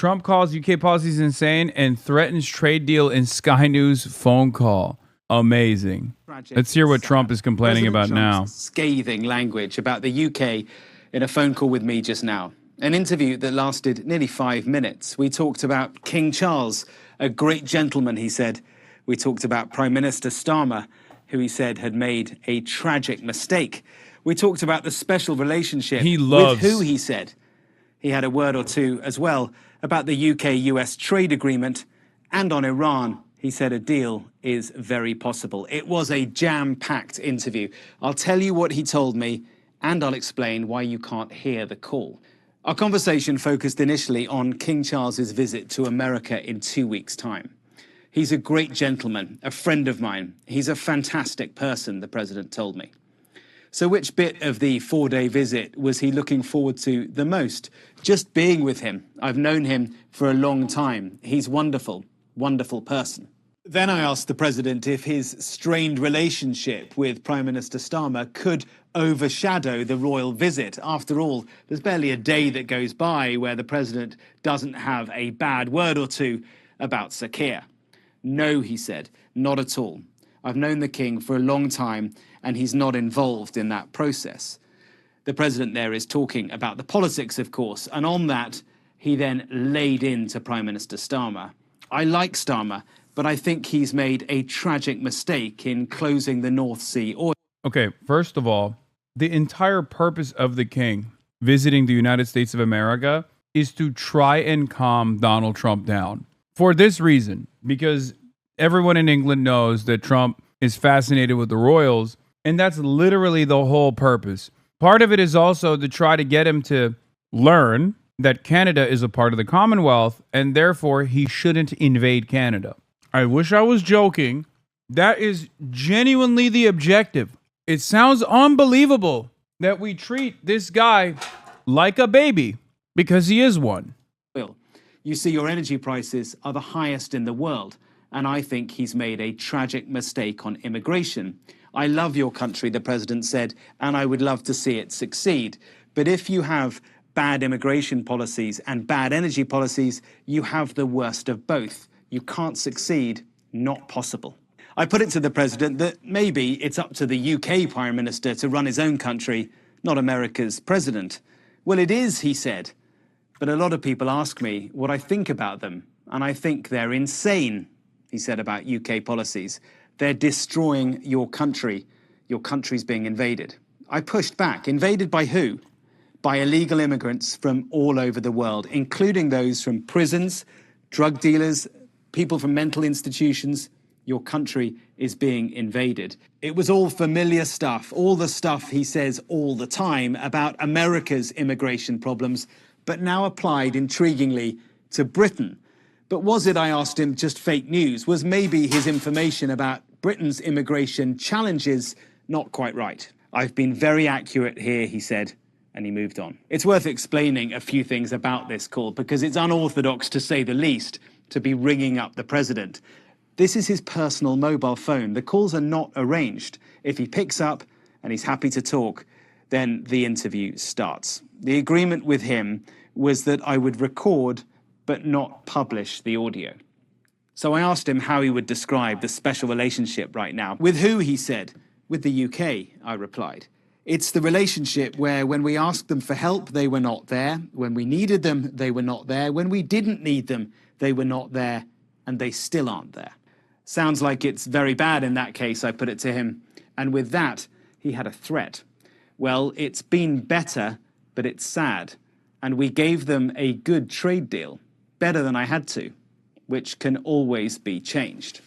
Trump calls UK policies insane and threatens trade deal in Sky News phone call. Amazing. Let's hear what Trump is complaining about now. Scathing language about the UK in a phone call with me just now. An interview that lasted nearly 5 minutes. We talked about King Charles, a great gentleman, he said. We talked about Prime Minister Starmer, who he said had made a tragic mistake. We talked about the special relationship with who he said. He had a word or two as well about the UK-US trade agreement, and on Iran, he said a deal is very possible. It was a jam-packed interview. I'll tell you what he told me, and I'll explain why you can't hear the call. Our conversation focused initially on King Charles's visit to America in 2 weeks' time. He's a great gentleman, a friend of mine. He's a fantastic person, the president told me. So which bit of the 4-day visit was he looking forward to the most? Just being with him. I've known him for a long time. He's wonderful, wonderful person. Then I asked the president if his strained relationship with Prime Minister Starmer could overshadow the royal visit. After all, there's barely a day that goes by where the president doesn't have a bad word or two about Sir Keir. No, he said, not at all. I've known the king for a long time, and he's not involved in that process. The president there is talking about the politics, of course, and on that, he then laid into Prime Minister Starmer. I like Starmer, but I think he's made a tragic mistake in closing the North Sea oil. Okay, first of all, the entire purpose of the king visiting the United States of America is to try and calm Donald Trump down. For this reason, because everyone in England knows that Trump is fascinated with the royals, and that's literally the whole purpose. Part of it is also to try to get him to learn that Canada is a part of the Commonwealth, and therefore he shouldn't invade Canada. I wish I was joking. That is genuinely the objective. It sounds unbelievable that we treat this guy like a baby, because he is one. You see, your energy prices are the highest in the world, and I think he's made a tragic mistake on immigration. I love your country, the president said, and I would love to see it succeed. But if you have bad immigration policies and bad energy policies, you have the worst of both. You can't succeed, not possible. I put it to the president that maybe it's up to the UK Prime Minister to run his own country, not America's president. Well, it is, he said. But a lot of people ask me what I think about them, and I think they're insane, he said about UK policies. They're destroying your country. Your country's being invaded. I pushed back. Invaded by who? By illegal immigrants from all over the world, including those from prisons, drug dealers, people from mental institutions. Your country is being invaded. It was all familiar stuff, all the stuff he says all the time about America's immigration problems, but now applied, intriguingly, to Britain. But was it, I asked him, just fake news? Was maybe his information about Britain's immigration challenges not quite right? I've been very accurate here, he said, and he moved on. It's worth explaining a few things about this call, because it's unorthodox, to say the least, to be ringing up the president. This is his personal mobile phone. The calls are not arranged. If he picks up and he's happy to talk, then the interview starts. The agreement with him was that I would record but not publish the audio. So I asked him how he would describe the special relationship right now. With who, he said. With the UK, I replied. It's the relationship where when we asked them for help, they were not there. When we needed them, they were not there. When we didn't need them, they were not there, and they still aren't there. Sounds like it's very bad in that case, I put it to him. And with that, he had a threat. Well, it's been better, but it's sad. And we gave them a good trade deal, better than I had to, which can always be changed.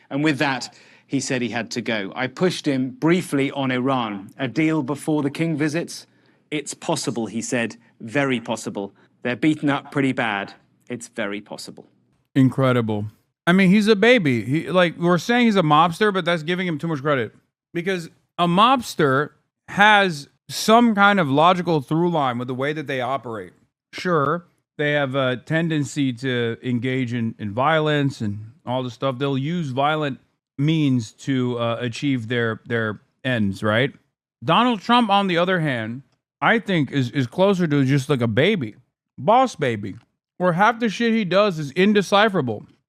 And with that, he said he had to go. I pushed him briefly on Iran. A deal before the king visits? It's possible, he said, very possible. They're beaten up pretty bad. It's very possible. Incredible. I mean, he's a baby. We're saying he's a mobster, but that's giving him too much credit. Because a mobster has some kind of logical through line with the way that they operate. Sure, they have a tendency to engage in violence and all the stuff. They'll use violent means to achieve their ends, right? Donald Trump, on the other hand, I think is closer to just like a baby. Boss baby. where half the shit he does is indecipherable.